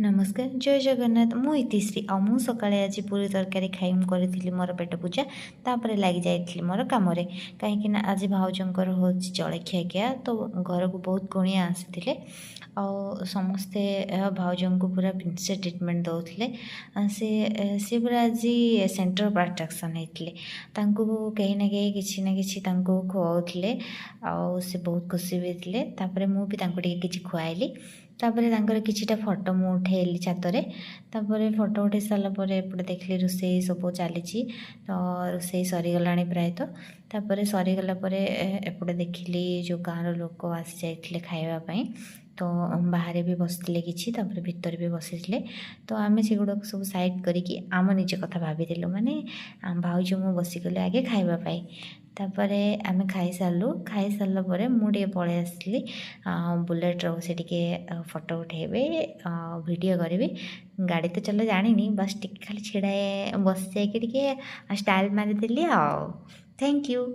नमस्कार जय जगन्नाथ मु इतिश्री आ मु सकाळे आज पूरी तरकारी खाई करी मोर पेट पूजा तापर लग जाइली मोर कम कहीं आज भाउजंकर हो जलखिया क्या तो घर को बहुत कुणिया आसी समस्ते भाउजन को पूरा प्रिंसेस ट्रिटमेंट दौले सी पूरा आज सेंटर ऑफ अट्राक्शन होते कहीं ना कहीं किसी खुआले से बहुत खुशी भी थे मुझे किसी खुआली तापर किछिटा फोटो मु उठेली छाତରେ तापर फोटो उठे सारापर एपटे देखली रोषे सब चली तो रोषे सरीगला प्राय तापर सरीगला एपटे देखिली जो गाँव लोक आसी जाइए खावाई तो बाहर भी बसते किसी भितर भी बसी तो आम से गुड़ाक सब सैड करके आम निज कथा भाभी माने भाउज मु बसिगले आगे खावाई तापर आम खाई सारापर मुझे पलि आसली बुलेट रो से फोटो उठेबे वीडियो करी गाड़ी तो चलो जानी बस टिके खाली छिड़ाए बस जाकि स्टाइल मारिदेली थैंक यू।